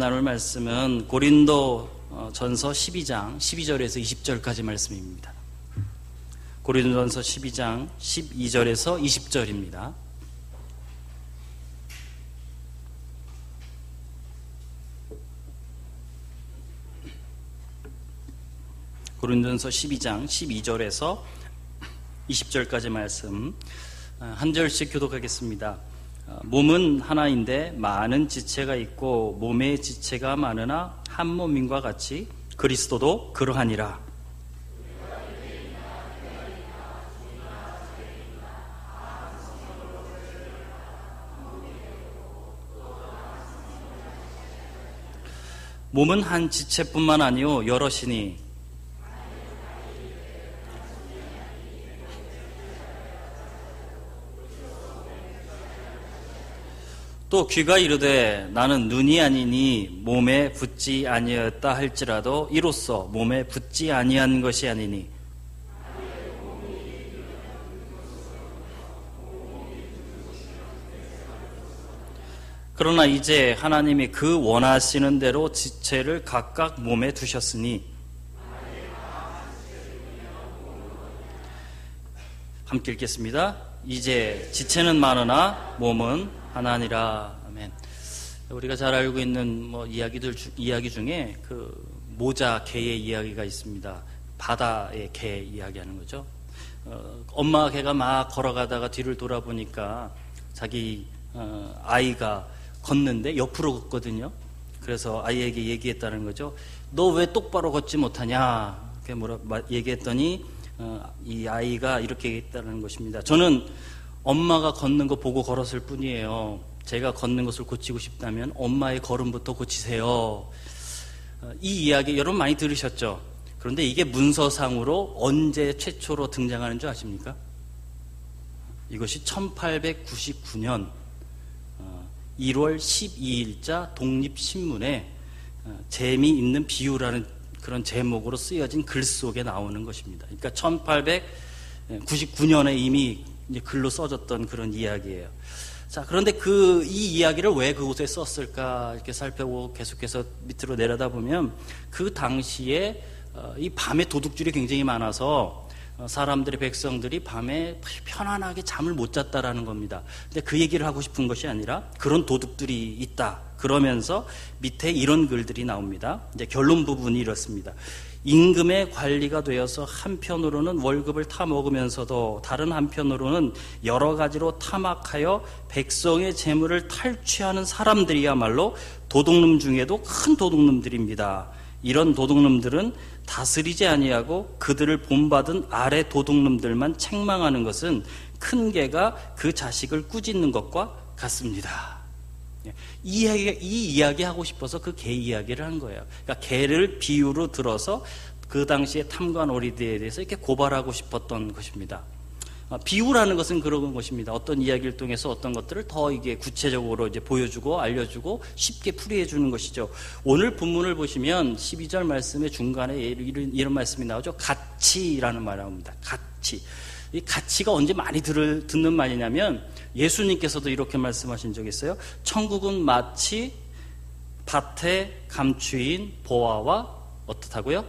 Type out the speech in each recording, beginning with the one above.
나눌 말씀은 고린도 전서 12장 12절에서 20절까지 말씀입니다. 고린도전서 12장 12절에서 20절입니다. 고린도전서 12장 12절에서 20절까지 말씀 한 절씩 교독하겠습니다. 몸은 하나인데 많은 지체가 있고 몸의 지체가 많으나 한 몸인과 같이 그리스도도 그러하니라. 몸은 한 지체뿐만 아니요 여럿이니 또 귀가 이르되 나는 눈이 아니니 몸에 붙지 아니하였다 할지라도 이로써 몸에 붙지 아니한 것이 아니니 그러나 이제 하나님이 그 원하시는 대로 지체를 각각 몸에 두셨으니 함께 읽겠습니다. 이제 지체는 많으나 몸은 하나니라. 아멘. 우리가 잘 알고 있는 이야기 중에 그 모자 개의 이야기가 있습니다. 바다의 개 이야기하는 거죠. 엄마 개가 막 걸어가다가 뒤를 돌아보니까 자기 아이가 걷는데 옆으로 걷거든요. 그래서 아이에게 얘기했다는 거죠. 너 왜 똑바로 걷지 못하냐? 얘기했더니 이 아이가 이렇게 얘기했다는 것입니다. 저는 엄마가 걷는 거 보고 걸었을 뿐이에요. 제가 걷는 것을 고치고 싶다면 엄마의 걸음부터 고치세요. 이 이야기 여러분 많이 들으셨죠? 그런데 이게 문서상으로 언제 최초로 등장하는 줄 아십니까? 이것이 1899년 1월 12일자 독립신문에 재미있는 비유라는 그런 제목으로 쓰여진 글 속에 나오는 것입니다. 그러니까 1899년에 이미 이제 글로 써졌던 그런 이야기예요. 자, 그런데 이 이야기를 왜 그곳에 썼을까 이렇게 살펴보고 계속해서 밑으로 내려다보면 그 당시에 이 밤에 도둑질이 굉장히 많아서 백성들이 밤에 편안하게 잠을 못 잤다라는 겁니다. 근데 그 얘기를 하고 싶은 것이 아니라 그런 도둑들이 있다. 그러면서 밑에 이런 글들이 나옵니다. 이제 결론 부분이 이렇습니다. 임금의 관리가 되어서 한편으로는 월급을 타먹으면서도 다른 한편으로는 여러 가지로 탐악하여 백성의 재물을 탈취하는 사람들이야말로 도둑놈 중에도 큰 도둑놈들입니다. 이런 도둑놈들은 다스리지 아니하고 그들을 본받은 아래 도둑놈들만 책망하는 것은 큰 개가 그 자식을 꾸짖는 것과 같습니다. 이 이야기 하고 싶어서 그 개 이야기를 한 거예요. 그러니까 개를 비유로 들어서 그 당시에 탐관오리들에 대해서 이렇게 고발하고 싶었던 것입니다. 비유라는 것은 그런 것입니다. 어떤 이야기를 통해서 어떤 것들을 더 이게 구체적으로 이제 보여주고 알려주고 쉽게 풀이해 주는 것이죠. 오늘 본문을 보시면 12절 말씀의 중간에 이런 말씀이 나오죠. 가치라는 말이 나옵니다. 가치. 이 가치가 언제 많이 듣는 말이냐면 예수님께서도 이렇게 말씀하신 적이 있어요. 천국은 마치 밭에 감추인 보화와 어떻다고요?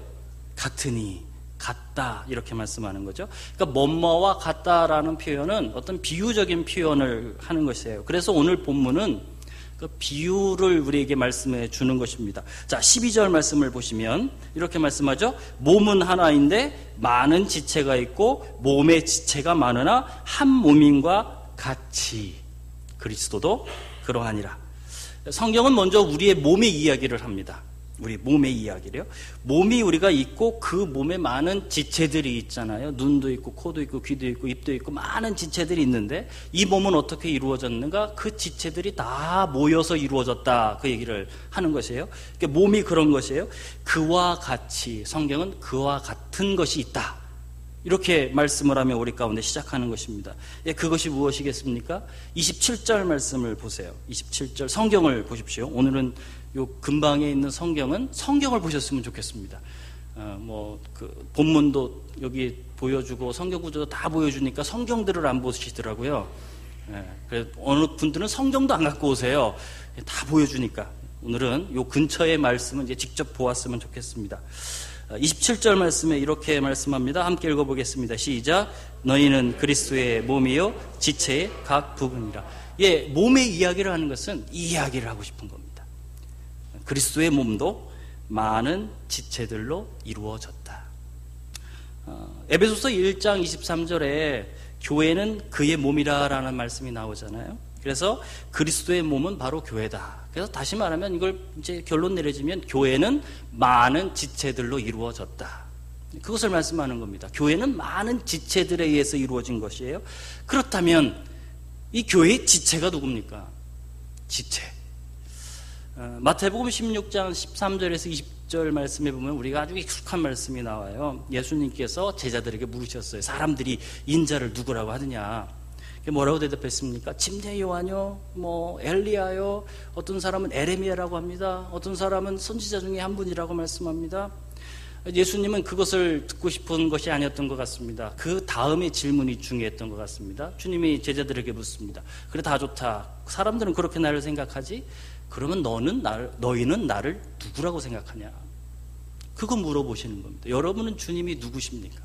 같으니, 같다 이렇게 말씀하는 거죠. 그러니까 뭐뭐와 같다라는 표현은 어떤 비유적인 표현을 하는 것이에요. 그래서 오늘 본문은 그 비유를 우리에게 말씀해 주는 것입니다. 자, 12절 말씀을 보시면 이렇게 말씀하죠. 몸은 하나인데 많은 지체가 있고 몸의 지체가 많으나 한 몸인과 같이 그리스도도 그러하니라. 성경은 먼저 우리의 몸의 이야기를 합니다. 우리 몸의 이야기래요. 몸이 우리가 있고 그 몸에 많은 지체들이 있잖아요. 눈도 있고 코도 있고 귀도 있고 입도 있고 많은 지체들이 있는데 이 몸은 어떻게 이루어졌는가? 그 지체들이 다 모여서 이루어졌다. 그 얘기를 하는 것이에요. 그러니까 몸이 그런 것이에요. 그와 같이 성경은 그와 같은 것이 있다. 이렇게 말씀을 하며 우리 가운데 시작하는 것입니다. 예, 그것이 무엇이겠습니까? 27절 말씀을 보세요. 27절 성경을 보십시오. 오늘은 요 근방에 있는 성경을 보셨으면 좋겠습니다. 본문도 여기 보여주고 성경 구조도 다 보여주니까 성경들을 안 보시더라고요. 그래서 어느 분들은 성경도 안 갖고 오세요. 다 보여주니까. 오늘은 요 근처의 말씀은 이제 직접 보았으면 좋겠습니다. 27절 말씀에 이렇게 말씀합니다. 함께 읽어보겠습니다. 시작. 너희는 그리스도의 몸이요 지체의 각 부분이라. 예, 몸의 이야기를 하는 것은 이 이야기를 하고 싶은 겁니다. 그리스도의 몸도 많은 지체들로 이루어졌다. 에베소서 1장 23절에 교회는 그의 몸이라라는 말씀이 나오잖아요. 그래서 그리스도의 몸은 바로 교회다. 그래서 다시 말하면 이걸 이제 결론 내려지면 교회는 많은 지체들로 이루어졌다. 그것을 말씀하는 겁니다. 교회는 많은 지체들에 의해서 이루어진 것이에요. 그렇다면 이 교회의 지체가 누굽니까? 지체. 마태복음 16장 13절에서 20절 말씀에 보면 우리가 아주 익숙한 말씀이 나와요. 예수님께서 제자들에게 물으셨어요. 사람들이 인자를 누구라고 하느냐? 뭐라고 대답했습니까? 침례 요한요, 엘리야요, 어떤 사람은 에레미야라고 합니다. 어떤 사람은 선지자 중에 한 분이라고 말씀합니다. 예수님은 그것을 듣고 싶은 것이 아니었던 것 같습니다. 그 다음의 질문이 중요했던 것 같습니다. 주님이 제자들에게 묻습니다. 그래, 다 좋다. 사람들은 그렇게 나를 생각하지? 그러면 너희는 나를 누구라고 생각하냐? 그거 물어보시는 겁니다. 여러분은 주님이 누구십니까?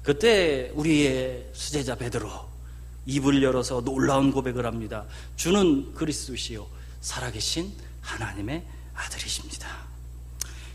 그때 우리의 수제자 베드로 입을 열어서 놀라운 고백을 합니다. 주는 그리스도시요 살아계신 하나님의 아들이십니다.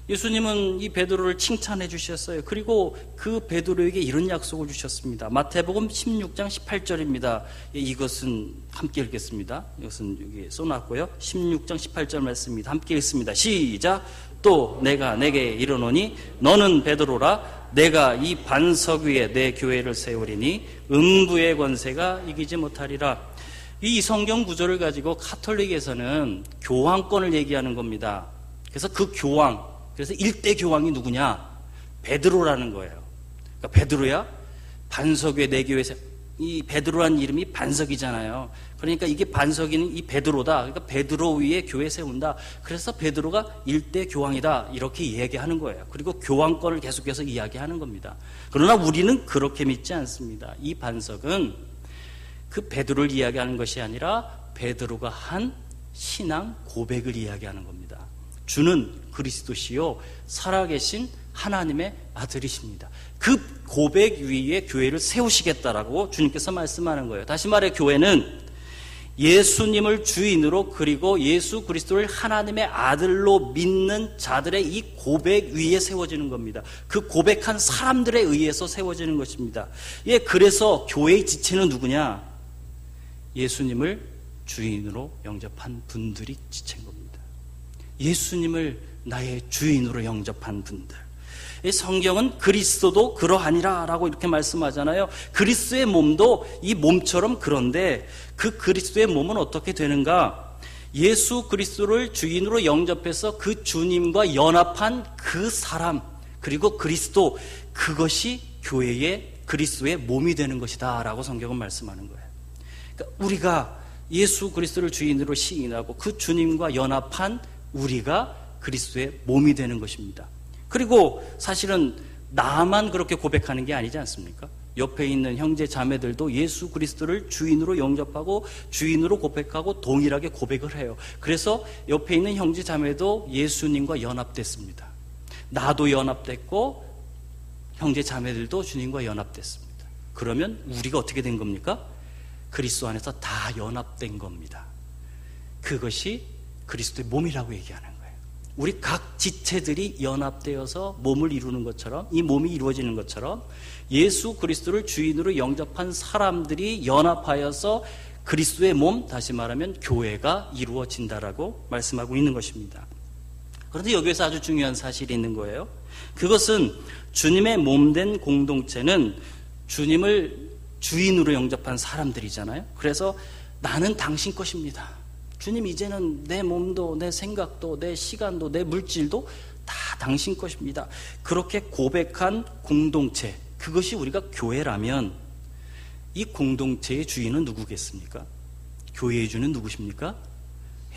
예수님은 이 베드로를 칭찬해 주셨어요. 그리고 그 베드로에게 이런 약속을 주셨습니다. 마태복음 16장 18절입니다. 이것은 함께 읽겠습니다. 이것은 여기 써놨고요. 16장 18절 말씀입니다. 함께 읽습니다. 시작. 또 내가 내게 이르노니 너는 베드로라. 내가 이 반석 위에 내 교회를 세우리니 음부의 권세가 이기지 못하리라. 이 성경 구조를 가지고 가톨릭에서는 교황권을 얘기하는 겁니다. 그래서 그 교황, 그래서 일대 교황이 누구냐? 베드로라는 거예요. 그러니까 베드로야 반석 위에 내 교회 이 베드로란 이름이 반석이잖아요. 그러니까 이게 반석이는 이 베드로다. 그러니까 베드로 위에 교회 세운다. 그래서 베드로가 일대 교황이다. 이렇게 이야기하는 거예요. 그리고 교황권을 계속해서 이야기하는 겁니다. 그러나 우리는 그렇게 믿지 않습니다. 이 반석은 그 베드로를 이야기하는 것이 아니라 베드로가 한 신앙 고백을 이야기하는 겁니다. 주는 그리스도시요 살아계신 하나님의 아들이십니다. 그 고백 위에 교회를 세우시겠다라고 주님께서 말씀하는 거예요. 다시 말해 교회는 예수님을 주인으로 그리고 예수 그리스도를 하나님의 아들로 믿는 자들의 이 고백 위에 세워지는 겁니다. 그 고백한 사람들에 의해서 세워지는 것입니다. 예, 그래서 교회의 지체는 누구냐? 예수님을 주인으로 영접한 분들이 지체인 겁니다. 예수님을 나의 주인으로 영접한 분들. 이 성경은 그리스도도 그러하니라 라고 이렇게 말씀하잖아요. 그리스도의 몸도 이 몸처럼 그런데 그 그리스도의 몸은 어떻게 되는가? 예수 그리스도를 주인으로 영접해서 그 주님과 연합한 그 사람 그리고 그리스도, 그것이 교회의 그리스도의 몸이 되는 것이다 라고 성경은 말씀하는 거예요. 그러니까 우리가 예수 그리스도를 주인으로 시인하고 그 주님과 연합한 우리가 그리스도의 몸이 되는 것입니다. 그리고 사실은 나만 그렇게 고백하는 게 아니지 않습니까? 옆에 있는 형제 자매들도 예수 그리스도를 주인으로 영접하고 주인으로 고백하고 동일하게 고백을 해요. 그래서 옆에 있는 형제 자매도 예수님과 연합됐습니다. 나도 연합됐고 형제 자매들도 주님과 연합됐습니다. 그러면 우리가 어떻게 된 겁니까? 그리스도 안에서 다 연합된 겁니다. 그것이 그리스도의 몸이라고 얘기하는 거예요. 우리 각 지체들이 연합되어서 몸을 이루는 것처럼, 이 몸이 이루어지는 것처럼 예수 그리스도를 주인으로 영접한 사람들이 연합하여서 그리스도의 몸, 다시 말하면 교회가 이루어진다라고 말씀하고 있는 것입니다. 그런데 여기에서 아주 중요한 사실이 있는 거예요. 그것은 주님의 몸된 공동체는 주님을 주인으로 영접한 사람들이잖아요. 그래서 나는 당신 것입니다. 주님, 이제는 내 몸도 내 생각도 내 시간도 내 물질도 다 당신 것입니다. 그렇게 고백한 공동체, 그것이 우리가 교회라면 이 공동체의 주인은 누구겠습니까? 교회의 주는 누구십니까?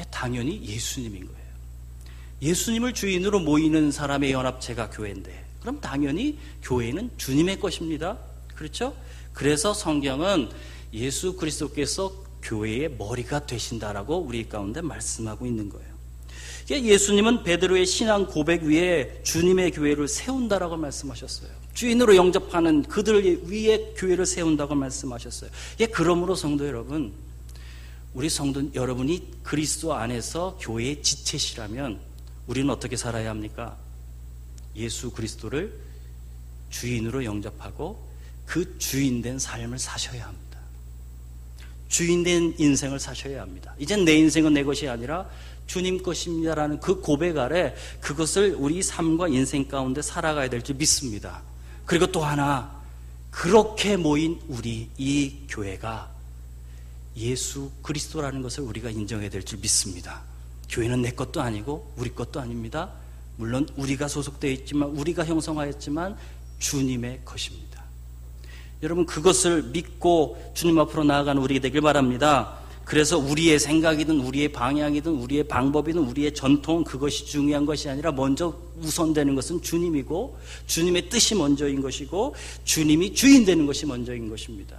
당연히 예수님인 거예요. 예수님을 주인으로 모이는 사람의 연합체가 교회인데, 그럼 당연히 교회는 주님의 것입니다. 그렇죠? 그래서 성경은 예수 그리스도께서 교회의 머리가 되신다라고 우리 가운데 말씀하고 있는 거예요. 예수님은 베드로의 신앙 고백 위에 주님의 교회를 세운다라고 말씀하셨어요. 주인으로 영접하는 그들 위에 교회를 세운다고 말씀하셨어요. 그러므로 성도 여러분, 우리 성도 여러분이 그리스도 안에서 교회의 지체시라면 우리는 어떻게 살아야 합니까? 예수 그리스도를 주인으로 영접하고 그 주인된 삶을 사셔야 합니다. 주인된 인생을 사셔야 합니다. 이젠 내 인생은 내 것이 아니라 주님 것입니다라는 그 고백 아래 그것을 우리 삶과 인생 가운데 살아가야 될 줄 믿습니다. 그리고 또 하나, 그렇게 모인 우리 이 교회가 예수 그리스도라는 것을 우리가 인정해야 될 줄 믿습니다. 교회는 내 것도 아니고 우리 것도 아닙니다. 물론 우리가 소속되어 있지만, 우리가 형성하였지만 주님의 것입니다. 여러분, 그것을 믿고 주님 앞으로 나아가는 우리가 되길 바랍니다. 그래서 우리의 생각이든 우리의 방향이든 우리의 방법이든 우리의 전통, 그것이 중요한 것이 아니라 먼저 우선되는 것은 주님이고, 주님의 뜻이 먼저인 것이고, 주님이 주인 되는 것이 먼저인 것입니다.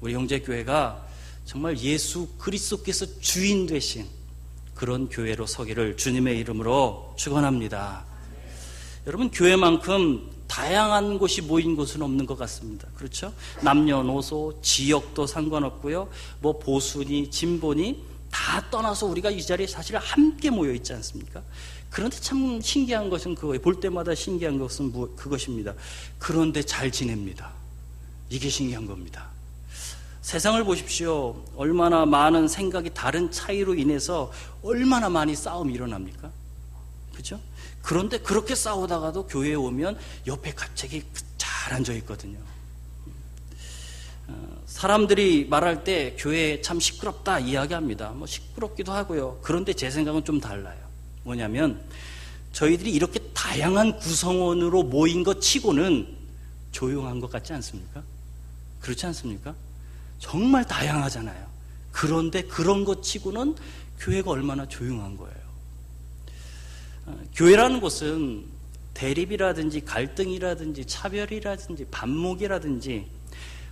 우리 형제교회가 정말 예수 그리스도께서 주인 되신 그런 교회로 서기를 주님의 이름으로 축원합니다. 여러분, 교회만큼 다양한 곳이 모인 곳은 없는 것 같습니다. 그렇죠? 남녀노소, 지역도 상관없고요. 뭐 보수니 진보니 다 떠나서 우리가 이 자리에 사실 함께 모여 있지 않습니까? 그런데 참 신기한 것은 그거예요. 볼 때마다 신기한 것은 그것입니다. 그런데 잘 지냅니다. 이게 신기한 겁니다. 세상을 보십시오. 얼마나 많은 생각이 다른 차이로 인해서 얼마나 많이 싸움이 일어납니까? 그렇죠? 그런데 그렇게 싸우다가도 교회에 오면 옆에 갑자기 잘 앉아 있거든요. 사람들이 말할 때 교회 참 시끄럽다 이야기합니다. 뭐 시끄럽기도 하고요. 그런데 제 생각은 좀 달라요. 뭐냐면 저희들이 이렇게 다양한 구성원으로 모인 것 치고는 조용한 것 같지 않습니까? 그렇지 않습니까? 정말 다양하잖아요. 그런데 그런 것 치고는 교회가 얼마나 조용한 거예요. 교회라는 곳은 대립이라든지 갈등이라든지 차별이라든지 반목이라든지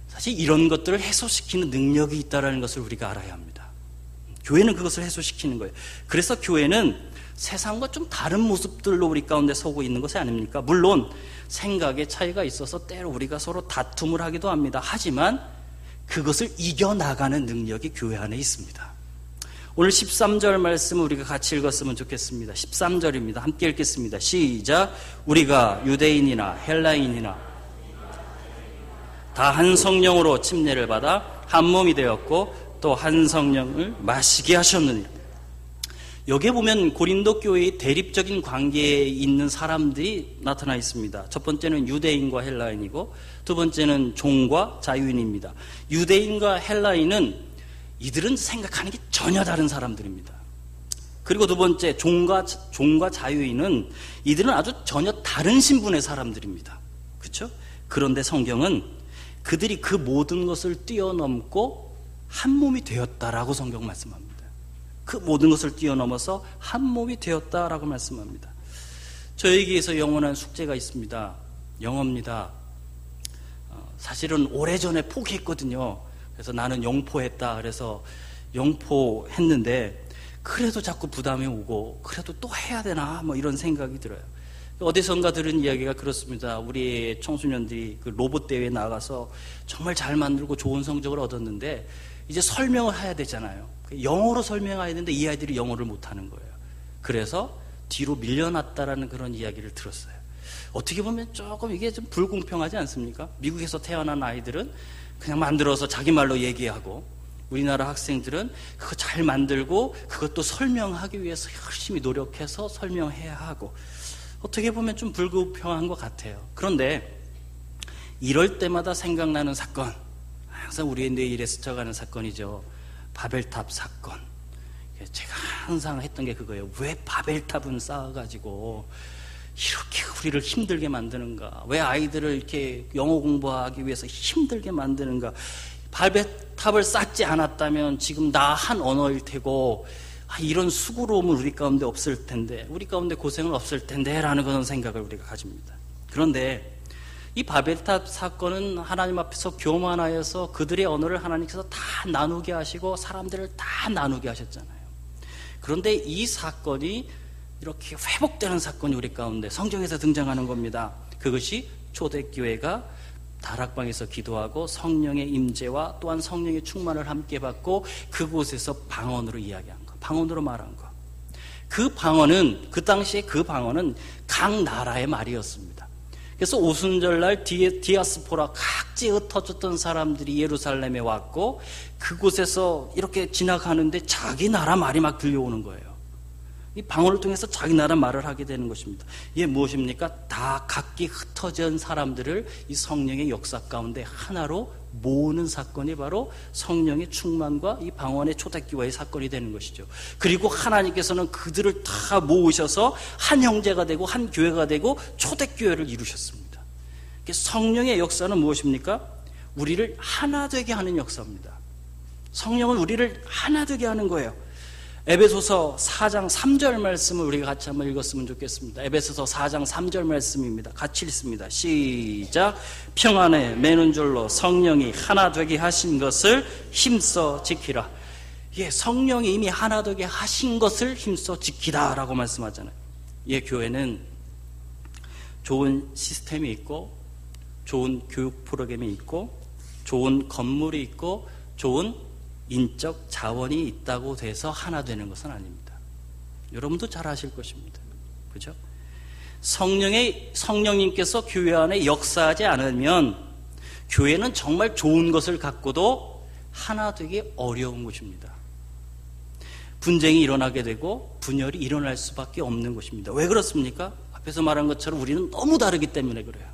사실 이런 것들을 해소시키는 능력이 있다는 것을 우리가 알아야 합니다. 교회는 그것을 해소시키는 거예요. 그래서 교회는 세상과 좀 다른 모습들로 우리 가운데 서고 있는 것이 아닙니까? 물론 생각의 차이가 있어서 때로 우리가 서로 다툼을 하기도 합니다. 하지만 그것을 이겨나가는 능력이 교회 안에 있습니다. 오늘 13절 말씀을 우리가 같이 읽었으면 좋겠습니다. 13절입니다. 함께 읽겠습니다. 시작. 우리가 유대인이나 헬라인이나 다 한 성령으로 침례를 받아 한 몸이 되었고 또 한 성령을 마시게 하셨느니라. 여기에 보면 고린도 교회의 대립적인 관계에 있는 사람들이 나타나 있습니다. 첫 번째는 유대인과 헬라인이고 두 번째는 종과 자유인입니다. 유대인과 헬라인은 이들은 생각하는 게 전혀 다른 사람들입니다. 그리고 두 번째 종과 자유인은 이들은 아주 전혀 다른 신분의 사람들입니다. 그렇죠? 그런데 성경은 그들이 그 모든 것을 뛰어넘고 한 몸이 되었다라고 성경 말씀합니다. 그 모든 것을 뛰어넘어서 한 몸이 되었다라고 말씀합니다. 저에게서 영원한 숙제가 있습니다. 영어입니다. 사실은 오래전에 포기했거든요. 그래서 나는 영포했다. 그래서 영포했는데 그래도 자꾸 부담이 오고 그래도 또 해야 되나 뭐 이런 생각이 들어요. 어디선가 들은 이야기가 그렇습니다. 우리 청소년들이 그 로봇 대회에 나가서 정말 잘 만들고 좋은 성적을 얻었는데 이제 설명을 해야 되잖아요. 영어로 설명해야 되는데 이 아이들이 영어를 못하는 거예요. 그래서 뒤로 밀려났다라는 그런 이야기를 들었어요. 어떻게 보면 조금 이게 좀 불공평하지 않습니까? 미국에서 태어난 아이들은 그냥 만들어서 자기 말로 얘기하고 우리나라 학생들은 그거 잘 만들고 그것도 설명하기 위해서 열심히 노력해서 설명해야 하고 어떻게 보면 좀 불공평한 것 같아요. 그런데 이럴 때마다 생각나는 사건, 항상 우리의 뇌일에 스쳐가는 사건이죠. 바벨탑 사건. 제가 항상 했던 게 그거예요. 왜 바벨탑은 쌓아가지고 이렇게 우리를 힘들게 만드는가? 왜 아이들을 이렇게 영어 공부하기 위해서 힘들게 만드는가? 바벨탑을 쌓지 않았다면 지금 나 한 언어일 테고 이런 수고로움은 우리 가운데 없을 텐데, 우리 가운데 고생은 없을 텐데 라는 그런 생각을 우리가 가집니다. 그런데 이 바벨탑 사건은 하나님 앞에서 교만하여서 그들의 언어를 하나님께서 다 나누게 하시고 사람들을 다 나누게 하셨잖아요. 그런데 이 사건이 이렇게 회복되는 사건이 우리 가운데 성경에서 등장하는 겁니다. 그것이 초대교회가 다락방에서 기도하고 성령의 임재와 또한 성령의 충만을 함께 받고 그곳에서 방언으로 이야기한 거, 방언으로 말한 거. 그 방언은, 그 당시에 그 방언은 각 나라의 말이었습니다. 그래서 오순절날 디아스포라 각지에 흩어졌던 사람들이 예루살렘에 왔고 그곳에서 이렇게 지나가는데 자기 나라 말이 막 들려오는 거예요. 이 방언을 통해서 자기 나라 말을 하게 되는 것입니다. 이게 무엇입니까? 다 각기 흩어진 사람들을 이 성령의 역사 가운데 하나로 모으는 사건이 바로 성령의 충만과 이 방언의 초대교회의 사건이 되는 것이죠. 그리고 하나님께서는 그들을 다 모으셔서 한 형제가 되고 한 교회가 되고 초대교회를 이루셨습니다. 성령의 역사는 무엇입니까? 우리를 하나 되게 하는 역사입니다. 성령은 우리를 하나 되게 하는 거예요. 에베소서 4장 3절 말씀을 우리가 같이 한번 읽었으면 좋겠습니다. 에베소서 4장 3절 말씀입니다. 같이 읽습니다. 시작. 평안에 매는 줄로 성령이 하나 되게 하신 것을 힘써 지키라. 예, 성령이 이미 하나 되게 하신 것을 힘써 지키다라고 말씀하잖아요. 예, 교회는 좋은 시스템이 있고 좋은 교육 프로그램이 있고 좋은 건물이 있고 좋은 인적 자원이 있다고 돼서 하나 되는 것은 아닙니다. 여러분도 잘 아실 것입니다. 그렇죠? 성령님께서 교회 안에 역사하지 않으면 교회는 정말 좋은 것을 갖고도 하나 되기 어려운 것입니다. 분쟁이 일어나게 되고 분열이 일어날 수밖에 없는 것입니다. 왜 그렇습니까? 앞에서 말한 것처럼 우리는 너무 다르기 때문에 그래요.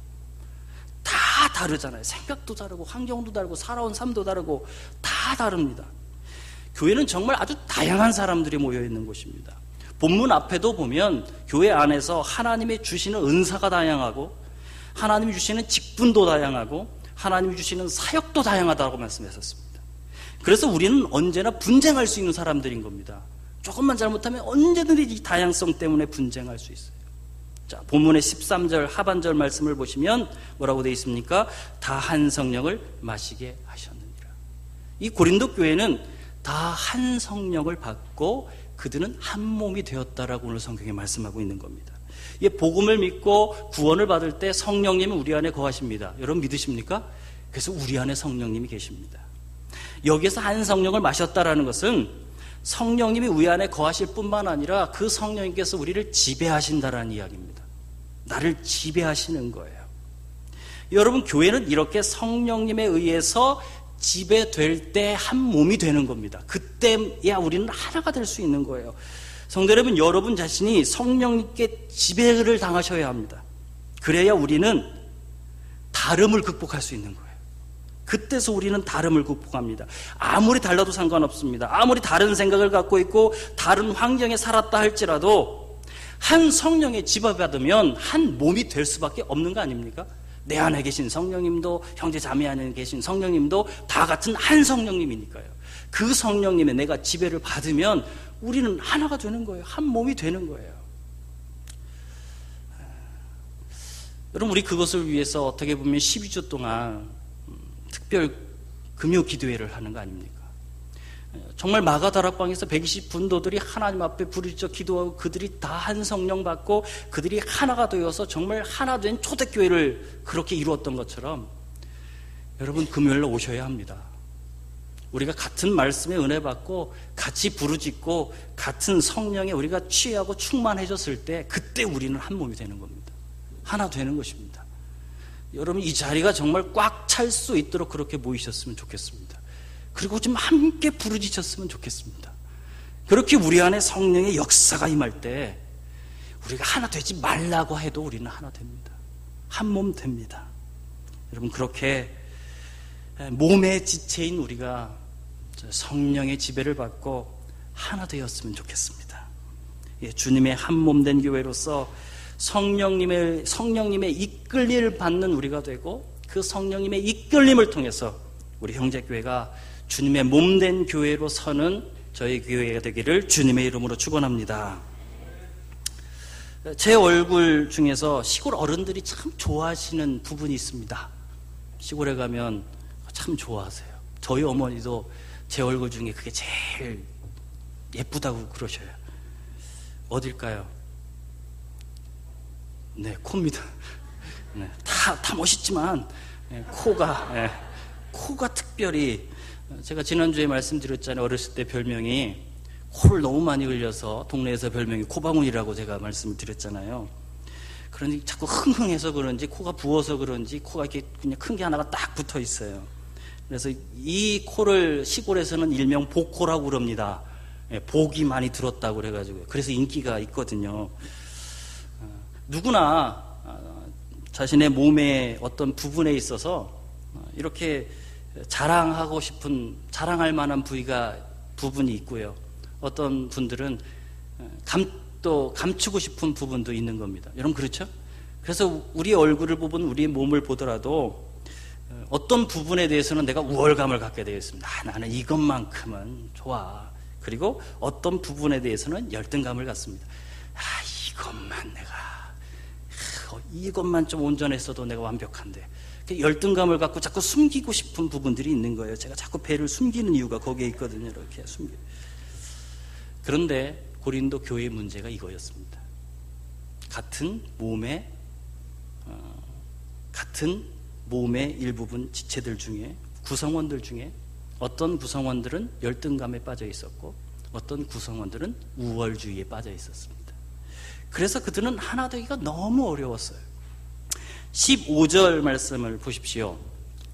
다 다르잖아요. 생각도 다르고 환경도 다르고 살아온 삶도 다르고 다 다릅니다. 교회는 정말 아주 다양한 사람들이 모여 있는 곳입니다. 본문 앞에도 보면 교회 안에서 하나님이 주시는 은사가 다양하고 하나님이 주시는 직분도 다양하고 하나님이 주시는 사역도 다양하다고 말씀하셨습니다. 그래서 우리는 언제나 분쟁할 수 있는 사람들인 겁니다. 조금만 잘못하면 언제든지 이 다양성 때문에 분쟁할 수 있어요. 자, 본문의 13절 하반절 말씀을 보시면 뭐라고 되어 있습니까? 다 한 성령을 마시게 하셨느니라. 이 고린도 교회는 다 한 성령을 받고 그들은 한 몸이 되었다라고 오늘 성경에 말씀하고 있는 겁니다. 이 복음을 믿고 구원을 받을 때 성령님은 우리 안에 거하십니다. 여러분 믿으십니까? 그래서 우리 안에 성령님이 계십니다. 여기서 한 성령을 마셨다라는 것은 성령님이 우리 안에 거하실 뿐만 아니라 그 성령님께서 우리를 지배하신다라는 이야기입니다. 나를 지배하시는 거예요. 여러분, 교회는 이렇게 성령님에 의해서 지배될 때 한 몸이 되는 겁니다. 그때야 우리는 하나가 될 수 있는 거예요. 성도 여러분, 여러분 자신이 성령님께 지배를 당하셔야 합니다. 그래야 우리는 다름을 극복할 수 있는 거예요. 그때서 우리는 다름을 극복합니다. 아무리 달라도 상관없습니다. 아무리 다른 생각을 갖고 있고 다른 환경에 살았다 할지라도 한 성령의 지배받으면 한 몸이 될 수밖에 없는 거 아닙니까? 내 안에 계신 성령님도 형제 자매 안에 계신 성령님도 다 같은 한 성령님이니까요. 그 성령님의 내가 지배를 받으면 우리는 하나가 되는 거예요. 한 몸이 되는 거예요. 여러분, 우리 그것을 위해서 어떻게 보면 12주 동안 특별 금요 기도회를 하는 거 아닙니까? 정말 마가다락방에서 120분도들이 하나님 앞에 부르짖어 기도하고 그들이 다 한 성령 받고 그들이 하나가 되어서 정말 하나 된 초대교회를 그렇게 이루었던 것처럼 여러분 금요일로 오셔야 합니다. 우리가 같은 말씀의 은혜 받고 같이 부르짖고 같은 성령에 우리가 취하고 충만해졌을 때 그때 우리는 한 몸이 되는 겁니다. 하나 되는 것입니다. 여러분, 이 자리가 정말 꽉 찰 수 있도록 그렇게 모이셨으면 좋겠습니다. 그리고 좀 함께 부르짖었으면 좋겠습니다. 그렇게 우리 안에 성령의 역사가 임할 때 우리가 하나 되지 말라고 해도 우리는 하나 됩니다. 한 몸 됩니다. 여러분, 그렇게 몸의 지체인 우리가 성령의 지배를 받고 하나 되었으면 좋겠습니다. 예, 주님의 한 몸 된 교회로서 성령님의 이끌림을 받는 우리가 되고 그 성령님의 이끌림을 통해서 우리 형제교회가 주님의 몸된 교회로 서는 저희 교회가 되기를 주님의 이름으로 축원합니다. 제 얼굴 중에서 시골 어른들이 참 좋아하시는 부분이 있습니다. 시골에 가면 참 좋아하세요. 저희 어머니도 제 얼굴 중에 그게 제일 예쁘다고 그러셔요. 어딜까요? 네, 코입니다. 네, 다 멋있지만 코가 특별히, 제가 지난주에 말씀드렸잖아요. 어렸을 때 별명이, 코를 너무 많이 흘려서 동네에서 별명이 코방울이라고 제가 말씀을 드렸잖아요. 그러니 자꾸 흥흥해서 그런지, 코가 부어서 그런지 코가 이렇게 그냥 큰 게 하나가 딱 붙어 있어요. 그래서 이 코를 시골에서는 일명 복코라고 그럽니다. 복이 많이 들었다고 그래가지고요. 그래서 인기가 있거든요. 누구나 자신의 몸의 어떤 부분에 있어서 이렇게 자랑할 만한 부분이 있고요. 어떤 분들은 또 감추고 싶은 부분도 있는 겁니다. 여러분, 그렇죠? 그래서 우리 얼굴을 보면, 우리의 몸을 보더라도 어떤 부분에 대해서는 내가 우월감을 갖게 되겠습니다. 나는 이것만큼은 좋아. 그리고 어떤 부분에 대해서는 열등감을 갖습니다. 이것만 좀 온전했어도 내가 완벽한데. 열등감을 갖고 자꾸 숨기고 싶은 부분들이 있는 거예요. 제가 자꾸 배를 숨기는 이유가 거기에 있거든요. 이렇게 그런데 고린도 교회의 문제가 이거였습니다. 같은 몸의 일부분 지체들 중에, 구성원들 중에 어떤 구성원들은 열등감에 빠져 있었고 어떤 구성원들은 우월주의에 빠져 있었습니다. 그래서 그들은 하나 되기가 너무 어려웠어요. 15절 말씀을 보십시오.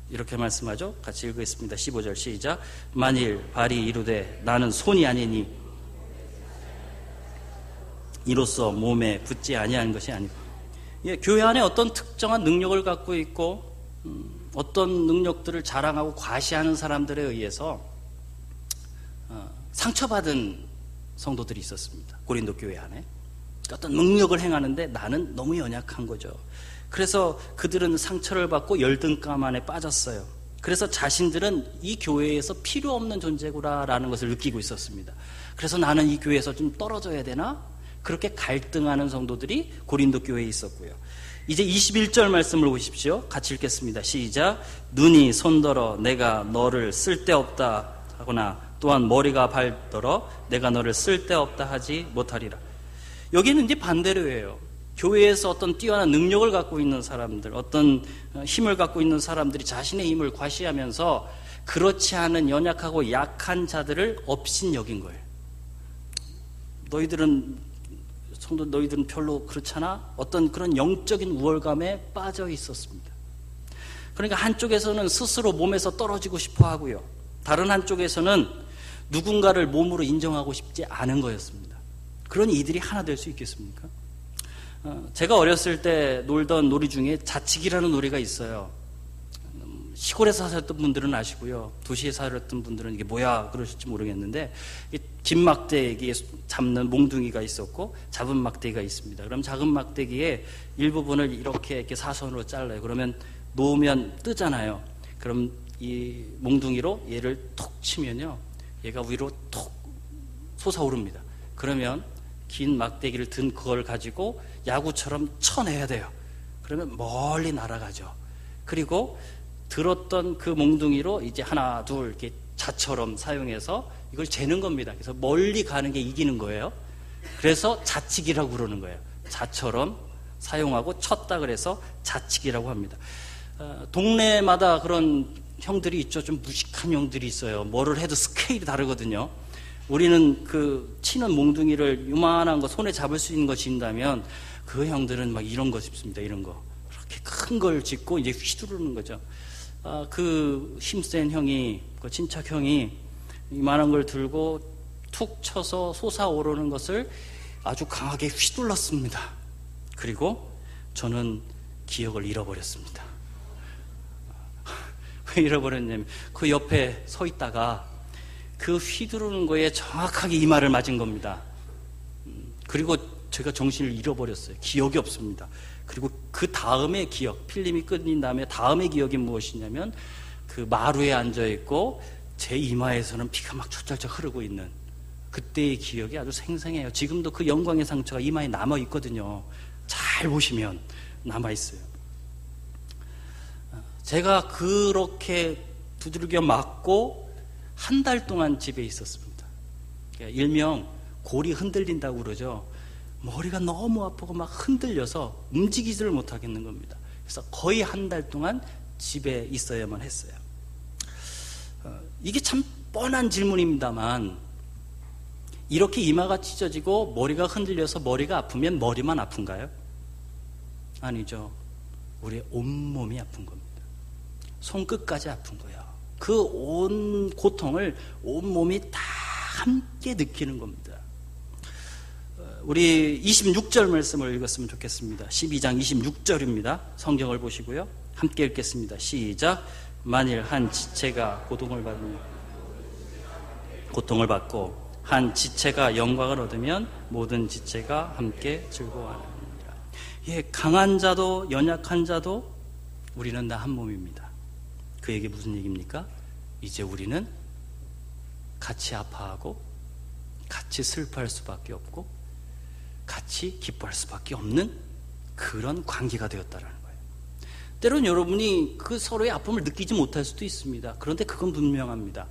이렇게 말씀하죠. 같이 읽겠습니다. 15절 시작. 만일 발이 이르되 나는 손이 아니니 이로써 몸에 붙지 아니한 것이 아니고, 교회 안에 어떤 특정한 능력을 갖고 있고 어떤 능력들을 자랑하고 과시하는 사람들에 의해서 상처받은 성도들이 있었습니다. 고린도 교회 안에 어떤 능력을 행하는데 나는 너무 연약한 거죠. 그래서 그들은 상처를 받고 열등감 안에 빠졌어요. 그래서 자신들은 이 교회에서 필요 없는 존재구나라는 것을 느끼고 있었습니다. 그래서 나는 이 교회에서 좀 떨어져야 되나? 그렇게 갈등하는 성도들이 고린도 교회에 있었고요. 이제 21절 말씀을 보십시오. 같이 읽겠습니다. 시작. 눈이 손더러 내가 너를 쓸데없다 하거나 또한 머리가 발더러 내가 너를 쓸데없다 하지 못하리라. 여기는 이제 반대로예요. 교회에서 어떤 뛰어난 능력을 갖고 있는 사람들, 어떤 힘을 갖고 있는 사람들이 자신의 힘을 과시하면서 그렇지 않은 연약하고 약한 자들을 업신여긴 거예요. 너희들은 별로 그렇잖아? 어떤 그런 영적인 우월감에 빠져 있었습니다. 그러니까 한쪽에서는 스스로 몸에서 떨어지고 싶어 하고요. 다른 한쪽에서는 누군가를 몸으로 인정하고 싶지 않은 거였습니다. 그러니 이들이 하나 될 수 있겠습니까? 제가 어렸을 때 놀던 놀이 중에 자치기라는 놀이가 있어요. 시골에서 사셨던 분들은 아시고요. 도시에 살았던 분들은 이게 뭐야 그러실지 모르겠는데, 긴 막대기에 잡는 몽둥이가 있었고 잡은 막대기가 있습니다. 그럼 작은 막대기에 일부분을 이렇게 사선으로 잘라요. 그러면 놓으면 뜨잖아요. 그럼 이 몽둥이로 얘를 톡 치면요, 얘가 위로 톡 솟아오릅니다. 그러면 긴 막대기를 든 그걸 가지고 야구처럼 쳐내야 돼요. 그러면 멀리 날아가죠. 그리고 들었던 그 몽둥이로 이제 하나 둘 이렇게 자처럼 사용해서 이걸 재는 겁니다. 그래서 멀리 가는 게 이기는 거예요. 그래서 자치기라고 그러는 거예요. 자처럼 사용하고 쳤다 그래서 자치기라고 합니다. 동네마다 그런 형들이 있죠. 좀 무식한 형들이 있어요. 뭐를 해도 스케일이 다르거든요. 우리는 그 치는 몽둥이를 요만한 거 손에 잡을 수 있는 거 진다면 그 형들은 막 이런 거 짚습니다. 이런 거. 그렇게 큰 걸 짚고 이제 휘두르는 거죠. 그 힘센 형이, 그 친척 형이 이만한 걸 들고 툭 쳐서 솟아오르는 것을 아주 강하게 휘둘렀습니다. 그리고 저는 기억을 잃어버렸습니다. 왜 잃어버렸냐면 그 옆에 서 있다가 그 휘두르는 거에 정확하게 이마를 맞은 겁니다. 그리고 제가 정신을 잃어버렸어요. 기억이 없습니다. 그리고 그 다음의 기억, 필름이 끊긴 다음에 다음의 기억이 무엇이냐면 그 마루에 앉아있고 제 이마에서는 피가 막 철철철 흐르고 있는 그때의 기억이 아주 생생해요. 지금도 그 영광의 상처가 이마에 남아있거든요. 잘 보시면 남아있어요. 제가 그렇게 두들겨 맞고 한 달 동안 집에 있었습니다. 일명 골이 흔들린다고 그러죠. 머리가 너무 아프고 막 흔들려서 움직이지를 못하겠는 겁니다. 그래서 거의 한 달 동안 집에 있어야만 했어요. 이게 참 뻔한 질문입니다만, 이렇게 이마가 찢어지고 머리가 흔들려서 머리가 아프면 머리만 아픈가요? 아니죠. 우리의 온몸이 아픈 겁니다. 손끝까지 아픈 거예요. 그 온 고통을 온몸이 다 함께 느끼는 겁니다. 우리 26절 말씀을 읽었으면 좋겠습니다. 12장 26절입니다. 성경을 보시고요. 함께 읽겠습니다. 시작. 만일 한 지체가 고통을 받고 한 지체가 영광을 얻으면 모든 지체가 함께 즐거워하느니라. 예, 강한 자도 연약한 자도 우리는 다 한 몸입니다. 그 얘기 무슨 얘기입니까? 이제 우리는 같이 아파하고 같이 슬퍼할 수밖에 없고 같이 기뻐할 수밖에 없는 그런 관계가 되었다라는 거예요. 때로는 여러분이 그 서로의 아픔을 느끼지 못할 수도 있습니다. 그런데 그건 분명합니다.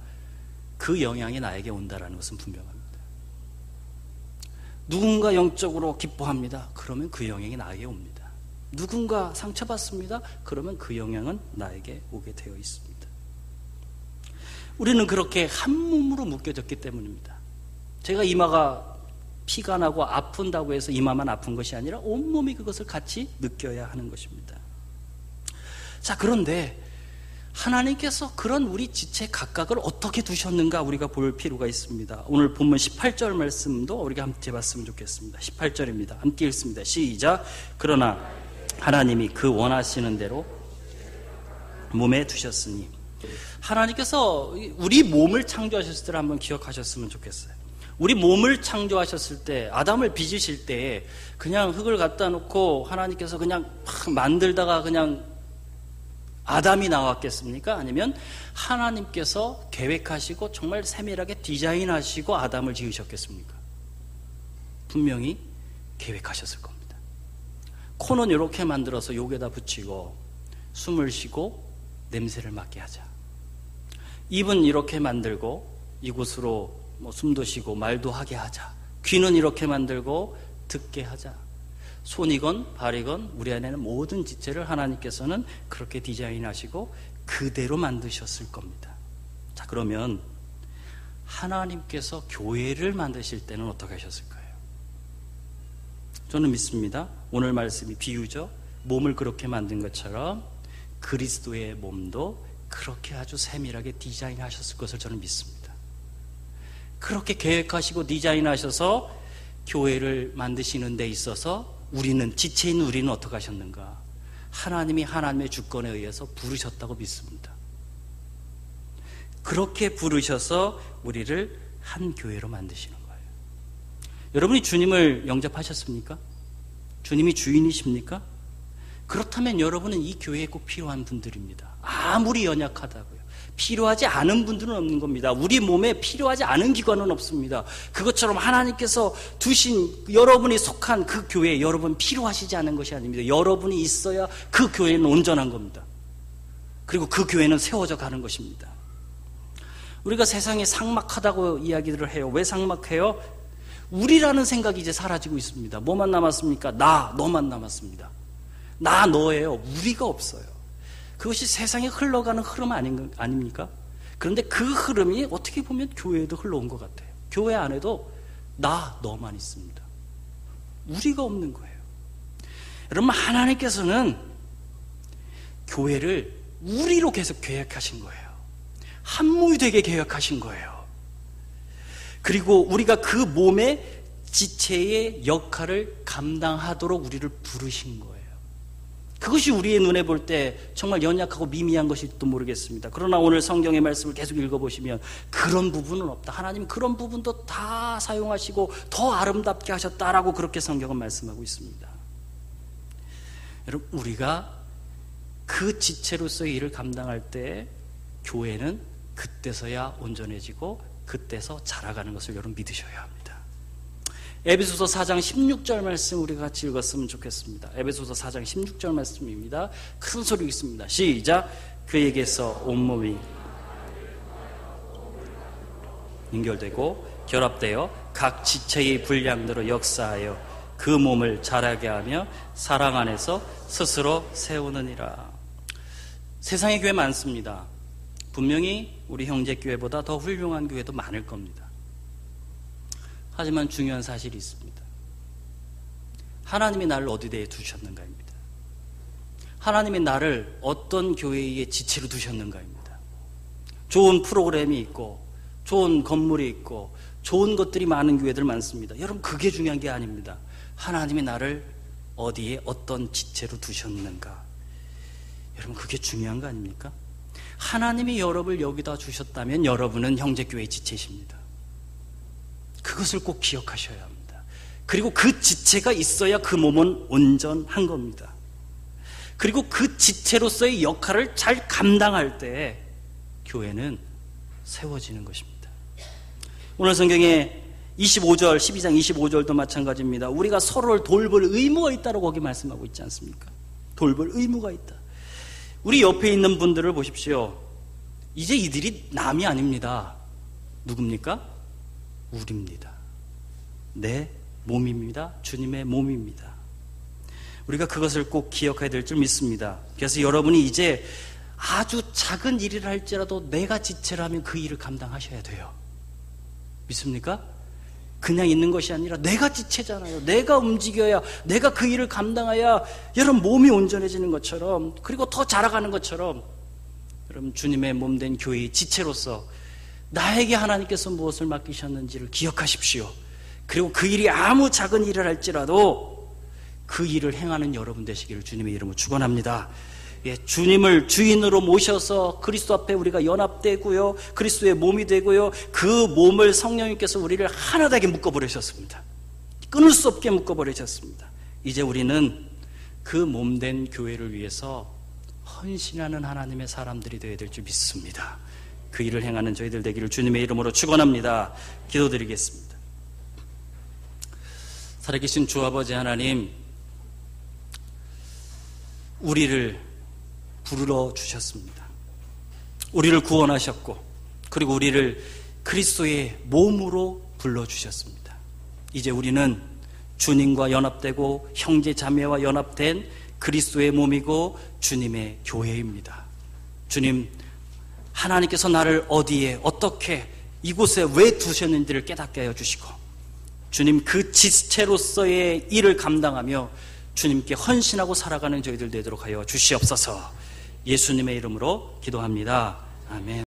그 영향이 나에게 온다라는 것은 분명합니다. 누군가 영적으로 기뻐합니다. 그러면 그 영향이 나에게 옵니다. 누군가 상처받습니다. 그러면 그 영향은 나에게 오게 되어 있습니다. 우리는 그렇게 한 몸으로 묶여졌기 때문입니다. 제가 이마가 피가 나고 아픈다고 해서 이마만 아픈 것이 아니라 온몸이 그것을 같이 느껴야 하는 것입니다. 자, 그런데 하나님께서 그런 우리 지체 각각을 어떻게 두셨는가 우리가 볼 필요가 있습니다. 오늘 본문 18절 말씀도 우리가 함께 봤으면 좋겠습니다. 18절입니다. 함께 읽습니다. 시작. 그러나 하나님이 그 원하시는 대로 몸에 두셨으니. 하나님께서 우리 몸을 창조하셨을 때를 한번 기억하셨으면 좋겠어요. 우리 몸을 창조하셨을 때, 아담을 빚으실 때 그냥 흙을 갖다 놓고 하나님께서 그냥 막 만들다가 그냥 아담이 나왔겠습니까? 아니면 하나님께서 계획하시고 정말 세밀하게 디자인하시고 아담을 지으셨겠습니까? 분명히 계획하셨을 겁니다. 코는 이렇게 만들어서 여기에다 붙이고 숨을 쉬고 냄새를 맡게 하자. 입은 이렇게 만들고 이곳으로 숨도 쉬고 말도 하게 하자. 귀는 이렇게 만들고 듣게 하자. 손이건 발이건 우리 안에는 모든 지체를 하나님께서는 그렇게 디자인하시고 그대로 만드셨을 겁니다. 자, 그러면 하나님께서 교회를 만드실 때는 어떻게 하셨을까요? 저는 믿습니다. 오늘 말씀이 비유죠. 몸을 그렇게 만든 것처럼 그리스도의 몸도 그렇게 아주 세밀하게 디자인하셨을 것을 저는 믿습니다. 그렇게 계획하시고 디자인하셔서 교회를 만드시는 데 있어서 우리는, 지체인 우리는 어떻게 하셨는가? 하나님이 하나님의 주권에 의해서 부르셨다고 믿습니다. 그렇게 부르셔서 우리를 한 교회로 만드시는 거예요. 여러분이 주님을 영접하셨습니까? 주님이 주인이십니까? 그렇다면 여러분은 이 교회에 꼭 필요한 분들입니다. 아무리 연약하다고요. 필요하지 않은 분들은 없는 겁니다. 우리 몸에 필요하지 않은 기관은 없습니다. 그것처럼 하나님께서 두신 여러분이 속한 그 교회에 여러분 필요하시지 않은 것이 아닙니다. 여러분이 있어야 그 교회는 온전한 겁니다. 그리고 그 교회는 세워져 가는 것입니다. 우리가 세상에 삭막하다고 이야기들을 해요. 왜 삭막해요? 우리라는 생각이 이제 사라지고 있습니다. 뭐만 남았습니까? 나, 너만 남았습니다. 나, 너예요. 우리가 없어요. 그것이 세상에 흘러가는 흐름 아닙니까? 그런데 그 흐름이 어떻게 보면 교회에도 흘러온 것 같아요. 교회 안에도 나, 너만 있습니다. 우리가 없는 거예요. 여러분, 하나님께서는 교회를 우리로 계속 계획하신 거예요. 한 몸이 되게 계획하신 거예요. 그리고 우리가 그 몸의 지체의 역할을 감당하도록 우리를 부르신 거예요. 그것이 우리의 눈에 볼 때 정말 연약하고 미미한 것일지도 모르겠습니다. 그러나 오늘 성경의 말씀을 계속 읽어보시면 그런 부분은 없다. 하나님 그런 부분도 다 사용하시고 더 아름답게 하셨다라고 그렇게 성경은 말씀하고 있습니다. 여러분, 우리가 그 지체로서의 일을 감당할 때 교회는 그때서야 온전해지고 그때서 자라가는 것을 여러분 믿으셔야 합니다. 에베소서 4장 16절 말씀 우리가 같이 읽었으면 좋겠습니다. 에베소서 4장 16절 말씀입니다. 큰 소리 읽습니다. 시작. 그에게서 온몸이 연결되고 결합되어 각 지체의 분량대로 역사하여 그 몸을 자라게 하며 사랑 안에서 스스로 세우느니라. 세상에 교회 많습니다. 분명히 우리 형제교회보다 더 훌륭한 교회도 많을 겁니다. 하지만 중요한 사실이 있습니다. 하나님이 나를 어디에 두셨는가입니다. 하나님이 나를 어떤 교회의 지체로 두셨는가입니다. 좋은 프로그램이 있고 좋은 건물이 있고 좋은 것들이 많은 교회들 많습니다. 여러분, 그게 중요한 게 아닙니다. 하나님이 나를 어디에 어떤 지체로 두셨는가. 여러분, 그게 중요한 거 아닙니까? 하나님이 여러분을 여기다 주셨다면 여러분은 형제교회의 지체십니다. 그것을 꼭 기억하셔야 합니다. 그리고 그 지체가 있어야 그 몸은 온전한 겁니다. 그리고 그 지체로서의 역할을 잘 감당할 때 교회는 세워지는 것입니다. 오늘 성경에 12장 25절도 마찬가지입니다. 우리가 서로를 돌볼 의무가 있다고 거기 말씀하고 있지 않습니까? 돌볼 의무가 있다. 우리 옆에 있는 분들을 보십시오. 이제 이들이 남이 아닙니다. 누굽니까? 우리입니다. 내 몸입니다. 주님의 몸입니다. 우리가 그것을 꼭 기억해야 될 줄 믿습니다. 그래서 여러분이 이제 아주 작은 일을 할지라도 내가 지체를 하면 그 일을 감당하셔야 돼요. 믿습니까? 그냥 있는 것이 아니라 내가 지체잖아요. 내가 움직여야, 내가 그 일을 감당해야 여러분 몸이 온전해지는 것처럼, 그리고 더 자라가는 것처럼 여러분 주님의 몸된 교회의 지체로서 나에게 하나님께서 무엇을 맡기셨는지를 기억하십시오. 그리고 그 일이 아무 작은 일을 할지라도 그 일을 행하는 여러분 되시기를 주님의 이름으로 축원합니다. 예, 주님을 주인으로 모셔서 그리스도 앞에 우리가 연합되고요, 그리스도의 몸이 되고요, 그 몸을 성령님께서 우리를 하나되게 묶어버리셨습니다. 끊을 수 없게 묶어버리셨습니다. 이제 우리는 그 몸된 교회를 위해서 헌신하는 하나님의 사람들이 되어야 될 줄 믿습니다. 그 일을 행하는 저희들 되기를 주님의 이름으로 축원합니다. 기도드리겠습니다. 살아계신 주 아버지 하나님, 우리를 부르러 주셨습니다. 우리를 구원하셨고, 그리고 우리를 그리스도의 몸으로 불러주셨습니다. 이제 우리는 주님과 연합되고 형제 자매와 연합된 그리스도의 몸이고 주님의 교회입니다. 주님, 하나님께서 나를 어디에 어떻게 이곳에 왜 두셨는지를 깨닫게 하여 주시고, 주님 그 지체로서의 일을 감당하며 주님께 헌신하고 살아가는 저희들 되도록 하여 주시옵소서. 예수님의 이름으로 기도합니다. 아멘.